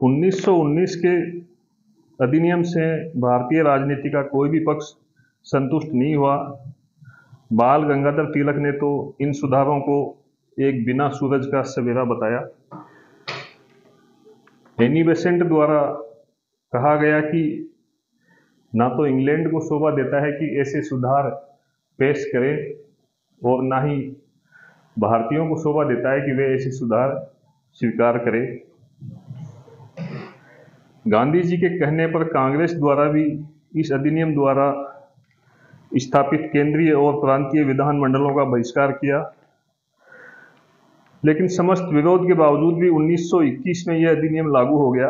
1919 के अधिनियम से भारतीय राजनीति का कोई भी पक्ष संतुष्ट नहीं हुआ। बाल गंगाधर तिलक ने तो इन सुधारों को एक बिना सूरज का सवेरा बताया। एनी बेसेंट द्वारा कहा गया कि ना तो इंग्लैंड को शोभा देता है कि ऐसे सुधार पेश करें और ना ही भारतीयों को शोभा देता है कि वे ऐसे सुधार स्वीकार करें। गांधी जी के कहने पर कांग्रेस द्वारा भी इस अधिनियम द्वारा स्थापित केंद्रीय और प्रांतीय विधानमंडलों का बहिष्कार किया, लेकिन समस्त विरोध के बावजूद भी 1921 में यह अधिनियम लागू हो गया।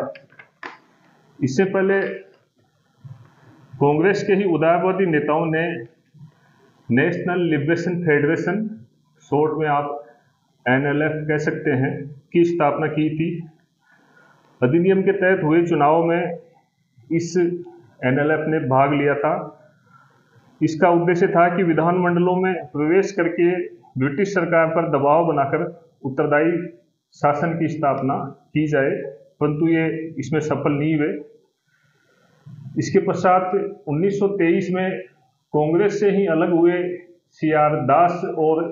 इससे पहले कांग्रेस के ही उदारवादी नेताओं ने नेशनल लिबरेशन फेडरेशन, शॉर्ट में आप NLF कह सकते हैं, की स्थापना की थी। अधिनियम के तहत हुए चुनाव में इस NLF ने भाग लिया था। इसका उद्देश्य था कि विधानमंडलों में प्रवेश करके ब्रिटिश सरकार पर दबाव बनाकर उत्तरदायी शासन की स्थापना की जाए, परंतु ये इसमें सफल नहीं हुए। इसके पश्चात 1923 में कांग्रेस से ही अलग हुए CR दास और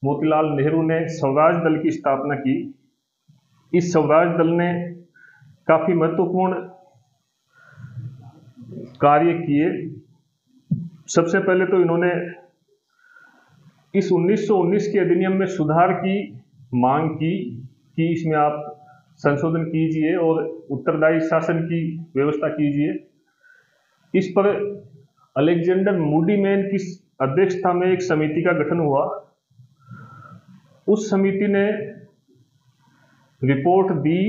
मोतीलाल नेहरू ने स्वराज दल की स्थापना की। इस स्वराज दल ने काफी महत्वपूर्ण कार्य किए। सबसे पहले तो इन्होंने इस 1919 के अधिनियम में सुधार की मांग की कि इसमें आप संशोधन कीजिए और उत्तरदायी शासन की व्यवस्था कीजिए। इस पर अलेक्जेंडर मूडी मैन की अध्यक्षता में एक समिति का गठन हुआ। उस समिति ने रिपोर्ट दी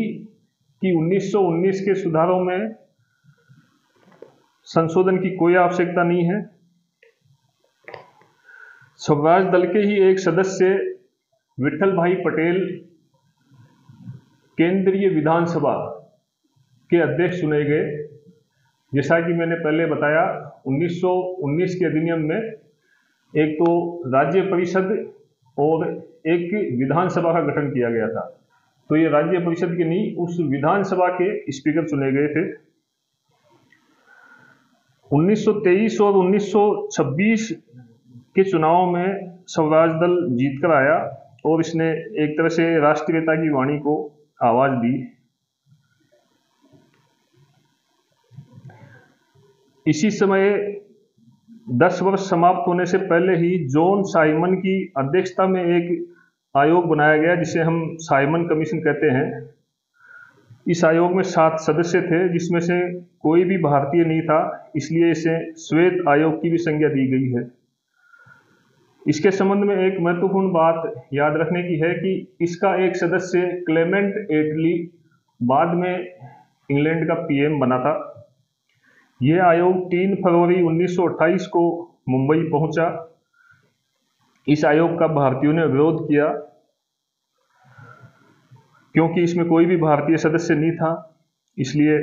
कि 1919 के सुधारों में संशोधन की कोई आवश्यकता नहीं है। स्वराज दल के ही एक सदस्य विठल भाई पटेल केंद्रीय विधानसभा के अध्यक्ष चुने गए। जैसा कि मैंने पहले बताया, 1919 के अधिनियम में एक तो राज्य परिषद और एक विधानसभा का गठन किया गया था। तो ये राज्य परिषद की नहीं, उस विधानसभा के स्पीकर चुने गए थे। 1923 और 1926 के चुनाव में स्वराज दल जीतकर आया और इसने एक तरह से राष्ट्रीयता की वाणी को आवाज दी। इसी समय 10 वर्ष समाप्त होने से पहले ही जॉन साइमन की अध्यक्षता में एक आयोग बनाया गया, जिसे हम साइमन कमीशन कहते हैं। इस आयोग में 7 सदस्य थे, जिसमें से कोई भी भारतीय नहीं था, इसलिए इसे श्वेत आयोग की भी संज्ञा दी गई है। इसके संबंध में एक महत्वपूर्ण बात याद रखने की है कि इसका एक सदस्य क्लेमेंट एटली बाद में इंग्लैंड का PM बना था। यह आयोग 3 फरवरी 1928 को मुंबई पहुंचा। इस आयोग का भारतीयों ने विरोध किया क्योंकि इसमें कोई भी भारतीय सदस्य नहीं था, इसलिए।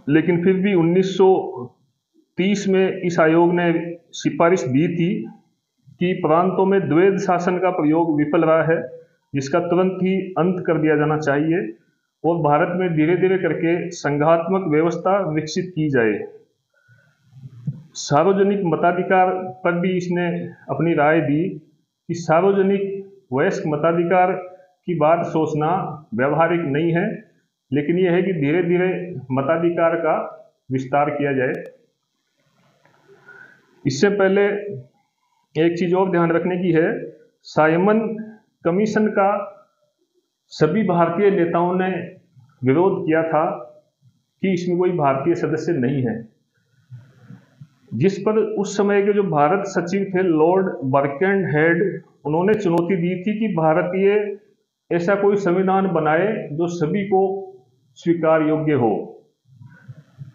लेकिन फिर भी 1930 में इस आयोग ने सिफारिश दी थी कि प्रांतों में द्वैध शासन का प्रयोग विफल रहा है, जिसका तुरंत ही अंत कर दिया जाना चाहिए और भारत में धीरे धीरे करके संघात्मक व्यवस्था विकसित की जाए। सार्वजनिक मताधिकार पर भी इसने अपनी राय दी कि सार्वजनिक वयस्क मताधिकार की बात सोचना व्यवहारिक नहीं है, लेकिन यह है कि धीरे धीरे मताधिकार का विस्तार किया जाए। इससे पहले एक चीज और ध्यान रखने की है, साइमन कमीशन का सभी भारतीय नेताओं ने विरोध किया था कि इसमें कोई भारतीय सदस्य नहीं है, जिस पर उस समय के जो भारत सचिव थे लॉर्ड बर्केनहेड, उन्होंने चुनौती दी थी कि भारतीय ऐसा कोई संविधान बनाए जो सभी को स्वीकार योग्य हो।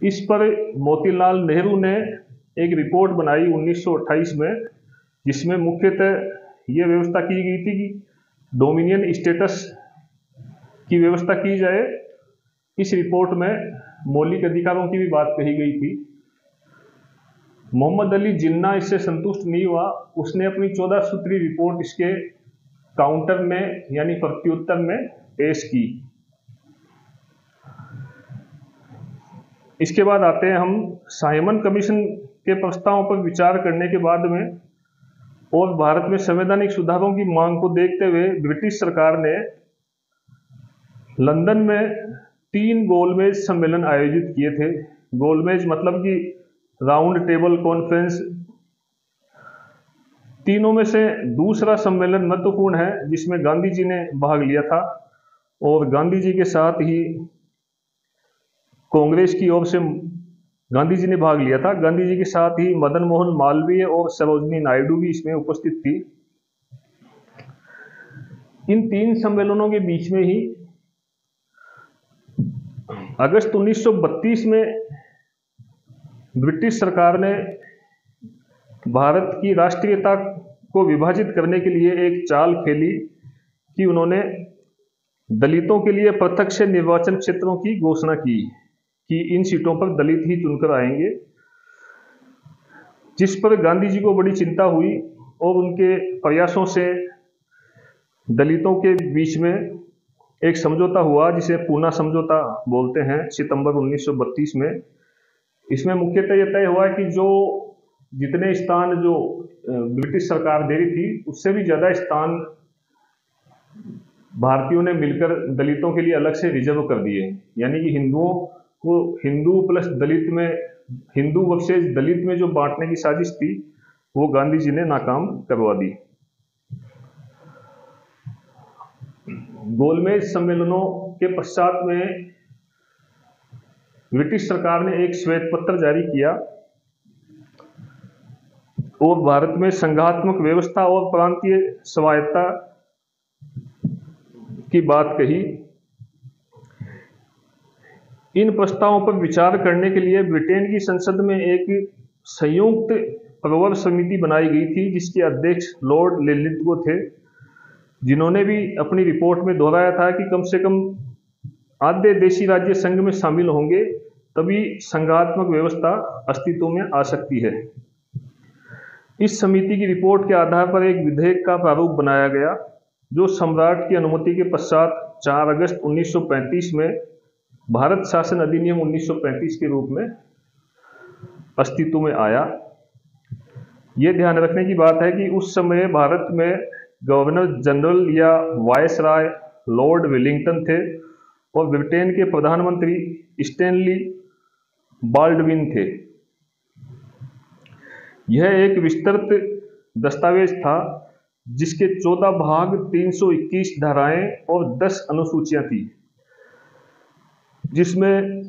इस पर मोतीलाल नेहरू ने एक रिपोर्ट बनाई 1928 में, जिसमें मुख्यतः ये व्यवस्था की गई थी कि डोमिनियन स्टेटस की व्यवस्था की जाए। इस रिपोर्ट में मौलिक अधिकारों की भी बात कही गई थी। मोहम्मद अली जिन्ना इससे संतुष्ट नहीं हुआ, उसने अपनी 14 सूत्री रिपोर्ट इसके काउंटर में यानी प्रत्युत्तर में पेश की। इसके बाद आते हैं हम साइमन कमीशन के प्रस्तावों पर विचार करने के बाद में और भारत में संवैधानिक सुधारों की मांग को देखते हुए ब्रिटिश सरकार ने लंदन में 3 गोलमेज सम्मेलन आयोजित किए थे। गोलमेज मतलब कि राउंड टेबल कॉन्फ्रेंस। तीनों में से दूसरा सम्मेलन महत्वपूर्ण है, जिसमें गांधी जी ने भाग लिया था और गांधी जी के साथ ही कांग्रेस की ओर से गांधी जी ने भाग लिया था। गांधी जी के साथ ही मदन मोहन मालवीय और सरोजनी नायडू भी इसमें उपस्थित थी। इन 3 सम्मेलनों के बीच में ही अगस्त 1932 में ब्रिटिश सरकार ने भारत की राष्ट्रीयता को विभाजित करने के लिए एक चाल खेली कि उन्होंने दलितों के लिए प्रत्यक्ष निर्वाचन क्षेत्रों की घोषणा की कि इन सीटों पर दलित ही चुनकर आएंगे, जिस पर गांधी जी को बड़ी चिंता हुई और उनके प्रयासों से दलितों के बीच में एक समझौता हुआ, जिसे पूना समझौता बोलते हैं, सितंबर 1932 में। इसमें मुख्यतः यह तय हुआ कि जो जितने स्थान जो ब्रिटिश सरकार दे रही थी, उससे भी ज़्यादा स्थान भारतीयों ने मिलकर दलितों के लिए अलग से रिजर्व कर दिए। यानी कि हिंदुओं को हिंदू प्लस दलित में, हिंदू वर्सेस दलित में जो बांटने की साजिश थी, वो गांधी जी ने नाकाम करवा दी। गोलमेज सम्मेलनों के पश्चात में ब्रिटिश सरकार ने एक श्वेत पत्र जारी किया और भारत में संघात्मक व्यवस्था और प्रांतीय स्वायत्तता की बात कही। इन प्रस्तावों पर विचार करने के लिए ब्रिटेन की संसद में एक संयुक्त प्रवर समिति बनाई गई थी, जिसके अध्यक्ष लॉर्ड लिलिथगो थे, जिन्होंने भी अपनी रिपोर्ट में दोहराया था कि कम से कम आधे देशी राज्य संघ में शामिल होंगे, तभी संघात्मक व्यवस्था अस्तित्व में आ सकती है। इस समिति की रिपोर्ट के आधार पर एक विधेयक का प्रारूप बनाया गया, जो सम्राट की अनुमति के पश्चात 4 अगस्त 1935 में भारत शासन अधिनियम 1935 के रूप में अस्तित्व में आया। ये ध्यान रखने की बात है कि उस समय भारत में गवर्नर जनरल या वायसराय लॉर्ड वेलिंगटन थे और ब्रिटेन के प्रधानमंत्री स्टैनली बाल्डविन थे। यह एक विस्तृत दस्तावेज था, जिसके 14 भाग, 321 धाराएं और 10 अनुसूचियां थी, जिसमें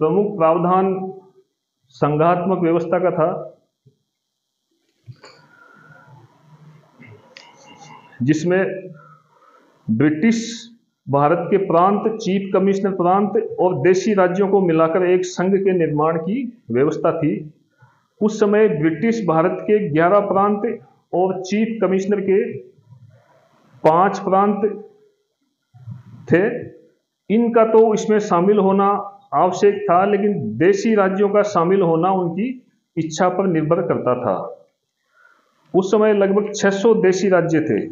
प्रमुख प्रावधान संघात्मक व्यवस्था का था, जिसमें ब्रिटिश भारत के प्रांत, चीफ कमिश्नर प्रांत और देशी राज्यों को मिलाकर एक संघ के निर्माण की व्यवस्था थी। उस समय ब्रिटिश भारत के 11 प्रांत और चीफ कमिश्नर के 5 प्रांत थे। इनका तो इसमें शामिल होना आवश्यक था, लेकिन देशी राज्यों का शामिल होना उनकी इच्छा पर निर्भर करता था। उस समय लगभग 600 देशी राज्य थे।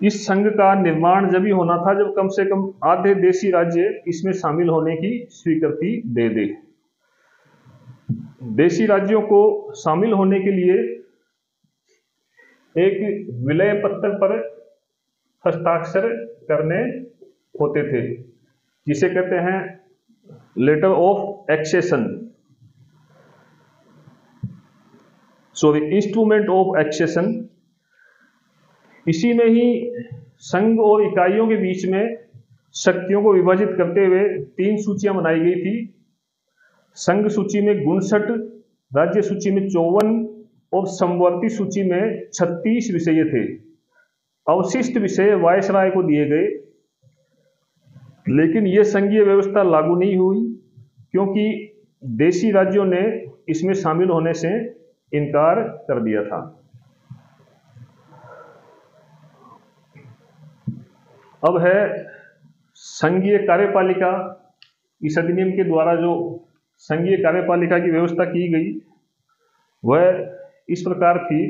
इस संघ का निर्माण जब ही होना था जब कम से कम आधे देशी राज्य इसमें शामिल होने की स्वीकृति दे दे। देशी राज्यों को शामिल होने के लिए एक विलय पत्र पर हस्ताक्षर करने होते थे, जिसे कहते हैं letter of accession, instrument of accession. इसी में ही संघ और इकाइयों के बीच में शक्तियों को विभाजित करते हुए 3 सूचियां बनाई गई थी। संघ सूची में 59, राज्य सूची में 54 और समवर्ती सूची में 36 विषय थे। अवशिष्ट विषय वायसराय को दिए गए, लेकिन यह संघीय व्यवस्था लागू नहीं हुई, क्योंकि देशी राज्यों ने इसमें शामिल होने से इनकार कर दिया था। अब है संघीय कार्यपालिका। इस अधिनियम के द्वारा जो संघीय कार्यपालिका की व्यवस्था की गई वह इस प्रकार थी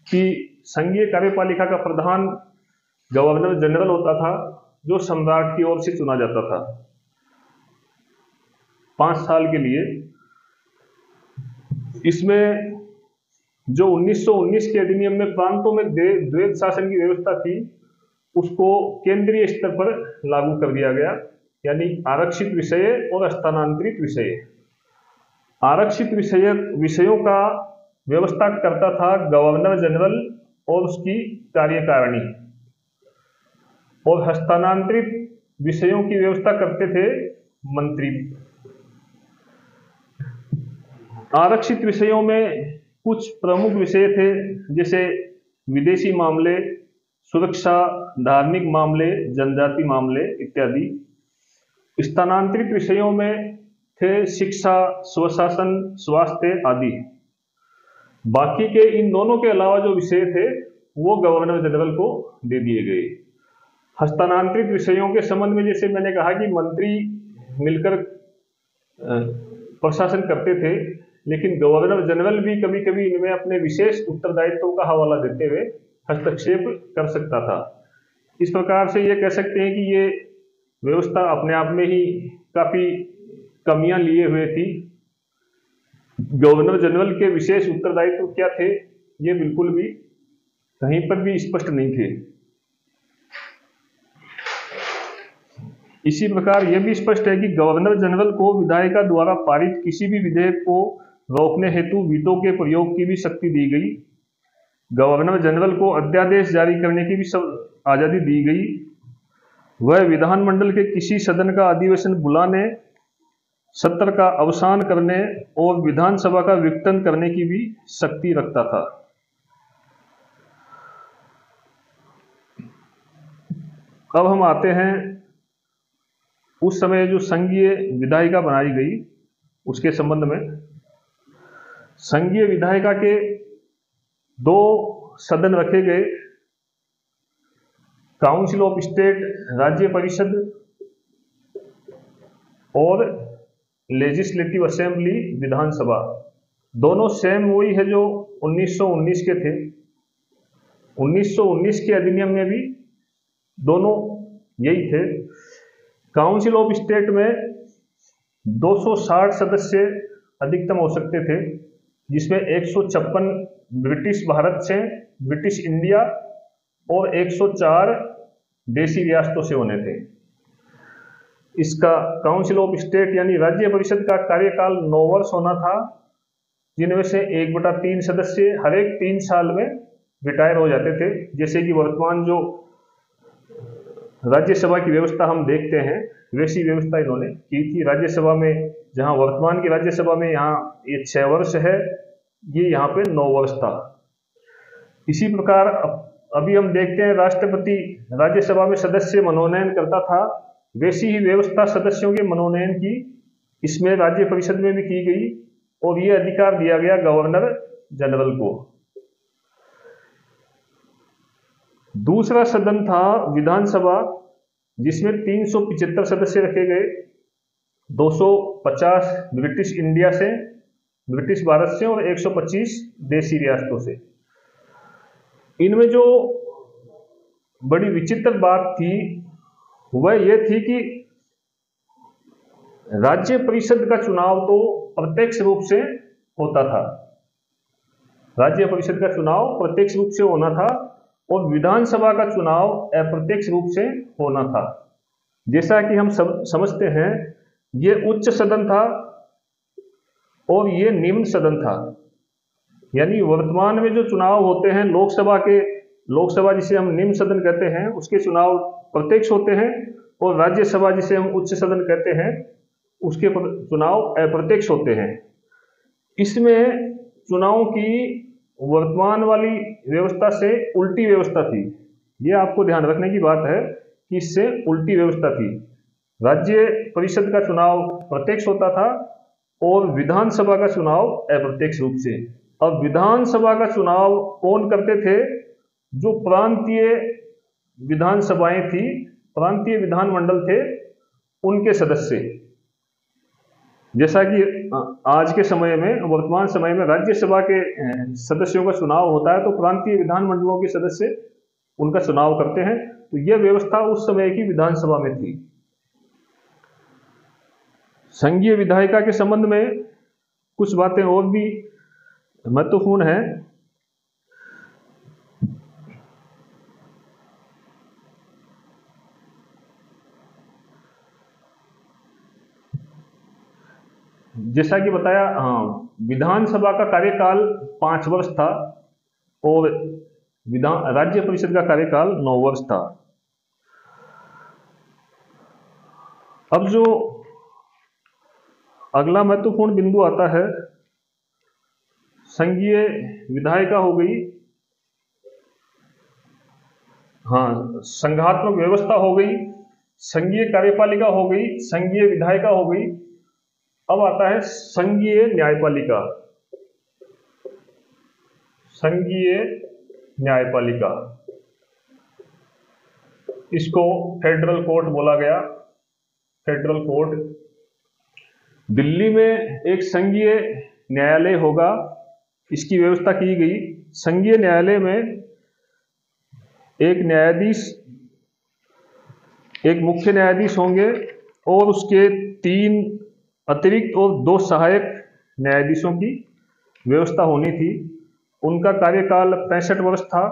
कि संघीय कार्यपालिका का प्रधान गवर्नर जनरल होता था, जो सम्राट की ओर से चुना जाता था। 5 साल के लिए। इसमें जो 1919 के अधिनियम में प्रांतों में द्वैध शासन की व्यवस्था थी, उसको केंद्रीय स्तर पर लागू कर दिया गया, यानी आरक्षित विषय और स्थानांतरित विषय। आरक्षित विषयों का व्यवस्था करता था गवर्नर जनरल और उसकी कार्यकारिणी, और हस्तांतरित विषयों की व्यवस्था करते थे मंत्री। आरक्षित विषयों में कुछ प्रमुख विषय थे, जैसे विदेशी मामले, सुरक्षा, धार्मिक मामले, जनजाति मामले इत्यादि। स्थानांतरित विषयों में थे शिक्षा, स्वशासन, स्वास्थ्य आदि। बाकी के इन दोनों के अलावा जो विषय थे वो गवर्नर जनरल को दे दिए गए। हस्तांतरित विषयों के संबंध में जैसे मैंने कहा कि मंत्री मिलकर प्रशासन करते थे, लेकिन गवर्नर जनरल भी कभी कभी इनमें अपने विशेष उत्तरदायित्वों का हवाला देते हुए हस्तक्षेप कर सकता था। इस प्रकार से ये कह सकते हैं कि ये व्यवस्था अपने आप में ही काफी कमियां लिए हुए थी। गवर्नर जनरल के विशेष उत्तरदायित्व क्या थे, ये बिल्कुल भी कहीं पर भी स्पष्ट नहीं थे। इसी प्रकार यह भी स्पष्ट है कि गवर्नर जनरल को विधायिका द्वारा पारित किसी भी विधेयक को रोकने हेतु वीटो के प्रयोग की भी शक्ति दी गई। गवर्नर जनरल को अध्यादेश जारी करने की भी आजादी दी गई। वह विधानमंडल के किसी सदन का अधिवेशन बुलाने, सत्र का अवसान करने और विधानसभा का विघटन करने की भी शक्ति रखता था। अब हम आते हैं उस समय जो संघीय विधायिका बनाई गई उसके संबंध में। संघीय विधायिका के 2 सदन रखे गए, काउंसिल ऑफ स्टेट राज्य परिषद और लेजिस्लेटिव असेंबली विधानसभा। दोनों सेम वही है जो 1919 के थे। 1919 के अधिनियम में भी दोनों यही थे। काउंसिल ऑफ स्टेट में 260 सदस्य अधिकतम हो सकते थे, जिसमें 156 ब्रिटिश भारत से, ब्रिटिश इंडिया और 104 देशी रियासतों से होने थे। इसका काउंसिल ऑफ स्टेट यानी राज्य परिषद का कार्यकाल 9 वर्ष होना था, जिनमें से 1/3 सदस्य हर एक 3 साल में रिटायर हो जाते थे। जैसे कि वर्तमान जो राज्यसभा की व्यवस्था हम देखते हैं, वैसी व्यवस्था इन्होंने की थी राज्यसभा में। जहां वर्तमान की राज्यसभा में यहाँ ये 6 वर्ष है, ये यहाँ पे 9 वर्ष था। इसी प्रकार अभी हम देखते हैं राष्ट्रपति राज्यसभा में सदस्य मनोनयन करता था, वैसी ही व्यवस्था सदस्यों के मनोनयन की इसमें राज्य परिषद में भी की गई, और ये अधिकार दिया गया गवर्नर जनरल को। दूसरा सदन था विधानसभा, जिसमें 375 सदस्य रखे गए, 250 ब्रिटिश इंडिया से, ब्रिटिश भारत से और 125 देशी रियासतों से। इनमें जो बड़ी विचित्र बात थी वह यह थी कि राज्य परिषद का चुनाव तो प्रत्यक्ष रूप से होता था, राज्य परिषद का चुनाव प्रत्यक्ष रूप से होना था, और विधानसभा का चुनाव अप्रत्यक्ष रूप से होना था। जैसा कि हम सब समझते हैं, ये उच्च सदन था और ये निम्न सदन था। यानी वर्तमान में जो चुनाव होते हैं लोकसभा जिसे हम निम्न सदन कहते हैं, उसके चुनाव प्रत्यक्ष होते हैं, और राज्यसभा जिसे हम उच्च सदन कहते हैं उसके चुनाव अप्रत्यक्ष होते हैं। इसमें चुनाव की वर्तमान वाली व्यवस्था से उल्टी व्यवस्था थी। ये आपको ध्यान रखने की बात है कि इससे उल्टी व्यवस्था थी। राज्य परिषद का चुनाव प्रत्यक्ष होता था और विधानसभा का चुनाव अप्रत्यक्ष रूप से। अब विधानसभा का चुनाव कौन करते थे? जो प्रांतीय विधानसभाएं थी, प्रांतीय विधानमंडल थे, उनके सदस्य। जैसा कि आज के समय में, वर्तमान समय में राज्यसभा के सदस्यों का चुनाव होता है, तो प्रांतीय विधानमंडलों के सदस्य उनका चुनाव करते हैं। तो यह व्यवस्था उस समय की विधानसभा में थी। संघीय विधायिका के संबंध में कुछ बातें और भी महत्वपूर्ण हैं। जैसा कि बताया, हाँ, विधानसभा का कार्यकाल 5 वर्ष था और विधान राज्य परिषद का कार्यकाल 9 वर्ष था। अब जो अगला महत्वपूर्ण बिंदु आता है, संघीय विधायिका हो गई, हाँ, संघात्मक व्यवस्था हो गई, संघीय कार्यपालिका हो गई, संघीय विधायिका हो गई। अब आता है संघीय न्यायपालिका। संघीय न्यायपालिका, इसको फेडरल कोर्ट बोला गया। फेडरल कोर्ट, दिल्ली में एक संघीय न्यायालय होगा, इसकी व्यवस्था की गई। संघीय न्यायालय में एक न्यायाधीश, एक मुख्य न्यायाधीश होंगे और उसके 3 अतिरिक्त और 2 सहायक न्यायाधीशों की व्यवस्था होनी थी। उनका कार्यकाल 65 वर्ष था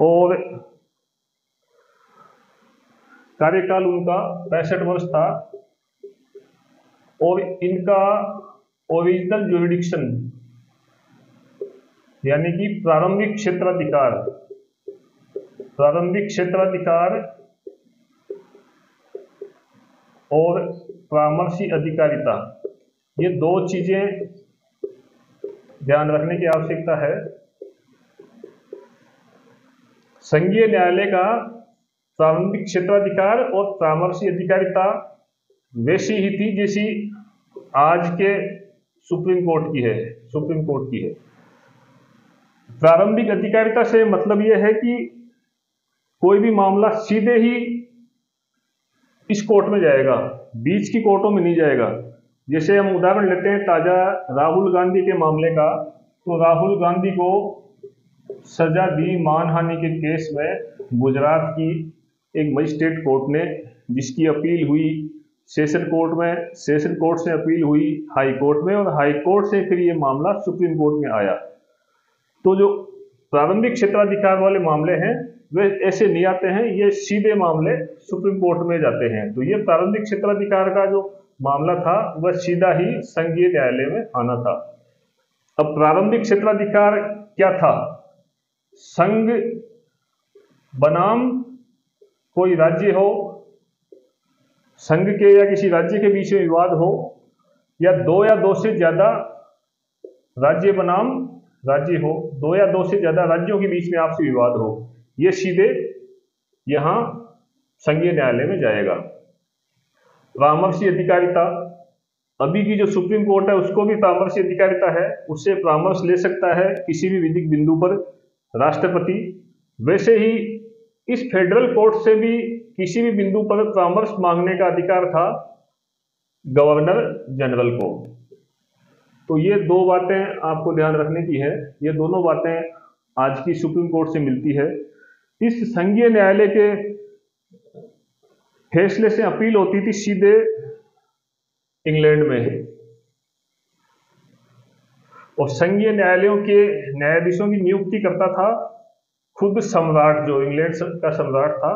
और कार्यकाल उनका 65 वर्ष था और इनका ओरिजिनल ज्यूरिडिक्शन यानी कि प्रारंभिक क्षेत्राधिकार, प्रारंभिक क्षेत्राधिकार और परामर्शी अधिकारिता, ये 2 चीजें ध्यान रखने की आवश्यकता है। संघीय न्यायालय का प्रारंभिक क्षेत्राधिकार और परामर्शी अधिकारिता वैसी ही थी जैसी आज के सुप्रीम कोर्ट की है। सुप्रीम कोर्ट की है। प्रारंभिक अधिकारिता से मतलब यह है कि कोई भी मामला सीधे ही इस कोर्ट में जाएगा, बीच की कोर्टों में नहीं जाएगा। जैसे हम उदाहरण लेते हैं ताजा राहुल गांधी के मामले का, तो राहुल गांधी को सजा दी मानहानि के केस में गुजरात की एक मजिस्ट्रेट कोर्ट ने, जिसकी अपील हुई सेशन कोर्ट में, सेशन कोर्ट से अपील हुई हाई कोर्ट में और हाई कोर्ट से फिर ये मामला सुप्रीम कोर्ट में आया। तो जो प्रारंभिक क्षेत्राधिकार वाले मामले हैं वे ऐसे नहीं आते हैं, ये सीधे मामले सुप्रीम कोर्ट में जाते हैं। तो ये प्रारंभिक क्षेत्राधिकार का जो मामला था वह सीधा ही संघीय न्यायालय में आना था। अब प्रारंभिक क्षेत्राधिकार क्या था? संघ बनाम कोई राज्य हो, संघ के या किसी राज्य के बीच में विवाद हो, या 2 या 2 से ज्यादा राज्य बनाम राज्य हो, 2 या 2 से ज्यादा राज्यों के बीच में आपसी विवाद हो, ये सीधे यहां संघीय न्यायालय में जाएगा। परामर्शी अधिकारिता, अभी की जो सुप्रीम कोर्ट है उसको भी परामर्शी अधिकारिता है, उससे परामर्श ले सकता है किसी भी विधिक बिंदु पर राष्ट्रपति। वैसे ही इस फेडरल कोर्ट से भी किसी भी बिंदु पर परामर्श मांगने का अधिकार था गवर्नर जनरल को। तो ये 2 बातें आपको ध्यान रखने की है, ये दोनों बातें आज की सुप्रीम कोर्ट से मिलती है। इस संघीय न्यायालय के फैसले से अपील होती थी सीधे इंग्लैंड में, और संघीय न्यायालयों के न्यायाधीशों की नियुक्ति करता था खुद सम्राट, जो इंग्लैंड का सम्राट था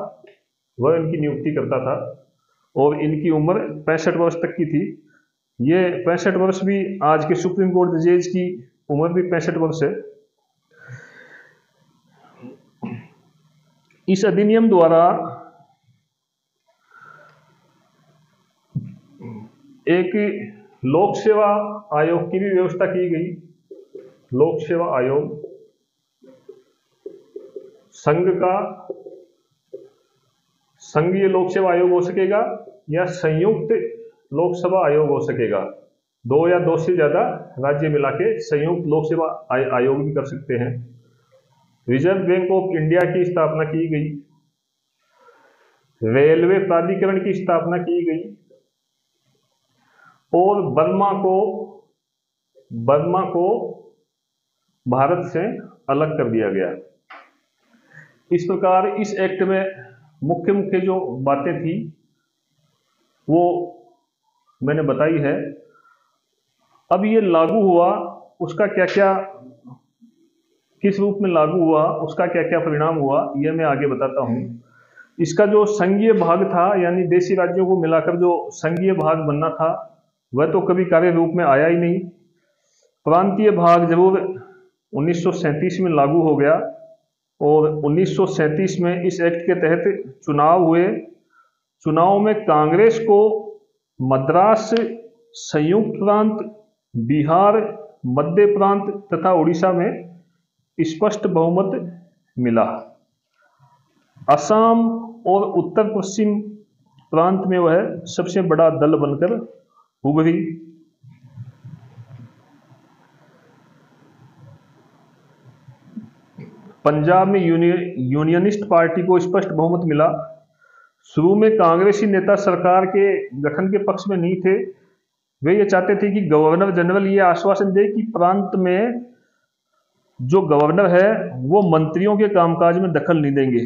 वह इनकी नियुक्ति करता था, और इनकी उम्र 65 वर्ष तक की थी। ये 65 वर्ष भी आज के सुप्रीम कोर्ट जजेज की उम्र भी 65 वर्ष है। इस अधिनियम द्वारा एक लोक सेवा आयोग की भी व्यवस्था की गई। लोक सेवा आयोग संघ का संघीय लोक सेवा आयोग हो सकेगा या संयुक्त लोक सेवा आयोग हो सकेगा। 2 या 2 से ज्यादा राज्य मिला के संयुक्त लोक सेवा आयोग भी कर सकते हैं। रिजर्व बैंक ऑफ इंडिया की स्थापना की गई। रेलवे प्राधिकरण की स्थापना की गई और बर्मा को भारत से अलग कर दिया गया। इस प्रकार इस एक्ट में मुख्य जो बातें थी वो मैंने बताई है। अब ये लागू हुआ, उसका क्या क्या, किस रूप में लागू हुआ, उसका क्या क्या परिणाम हुआ, यह मैं आगे बताता हूँ। इसका जो संघीय भाग था, यानी देशी राज्यों को मिलाकर जो संघीय भाग बनना था, वह तो कभी कार्य रूप में आया ही नहीं। प्रांतीय भाग जरूर 1937 में लागू हो गया, और 1937 में इस एक्ट के तहत चुनाव हुए। चुनाव में कांग्रेस को मद्रास, संयुक्त प्रांत, बिहार, मध्य प्रांत तथा उड़ीसा में स्पष्ट बहुमत मिला। असम और उत्तर पश्चिम प्रांत में वह सबसे बड़ा दल बनकर उभरी। पंजाब में यूनियनिस्ट पार्टी को स्पष्ट बहुमत मिला। शुरू में कांग्रेसी नेता सरकार के गठन के पक्ष में नहीं थे। वे ये चाहते थे कि गवर्नर जनरल ये आश्वासन दे कि प्रांत में जो गवर्नर है वो मंत्रियों के कामकाज में दखल नहीं देंगे,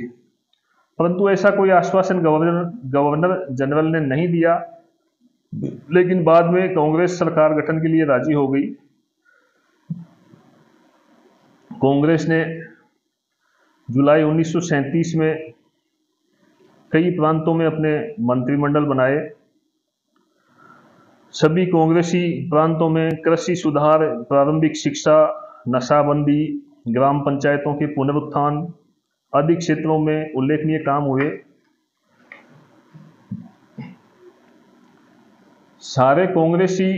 परंतु ऐसा कोई आश्वासन गवर्नर जनरल ने नहीं दिया। लेकिन बाद में कांग्रेस सरकार गठन के लिए राजी हो गई। कांग्रेस ने जुलाई 1937 में कई प्रांतों में अपने मंत्रिमंडल बनाए। सभी कांग्रेसी प्रांतों में कृषि सुधार, प्रारंभिक शिक्षा, नशाबंदी, ग्राम पंचायतों के पुनरुत्थान आदि क्षेत्रों में उल्लेखनीय काम हुए। सारे कांग्रेसी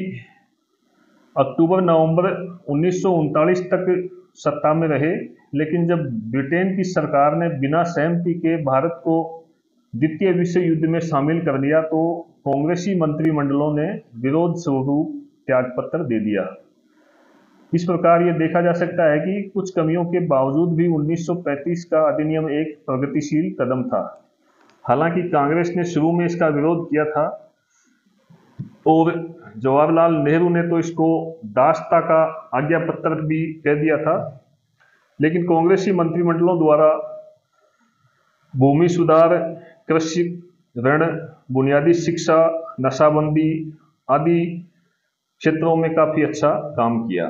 अक्टूबर-नवंबर 1939 तक सत्ता में रहे, लेकिन जब ब्रिटेन की सरकार ने बिना सहमति के भारत को द्वितीय विश्व युद्ध में शामिल कर लिया, तो कांग्रेसी मंत्रिमंडलों ने विरोध स्वरूप त्यागपत्र दे दिया। इस प्रकार ये देखा जा सकता है कि कुछ कमियों के बावजूद भी 1935 का अधिनियम एक प्रगतिशील कदम था। हालांकि कांग्रेस ने शुरू में इसका विरोध किया था, और जवाहरलाल नेहरू ने तो इसको दासता का आज्ञा पत्र भी कह दिया था। लेकिन कांग्रेसी मंत्रिमंडलों द्वारा भूमि सुधार, कृषि ऋण, बुनियादी शिक्षा, नशाबंदी आदि क्षेत्रों में काफी अच्छा काम किया।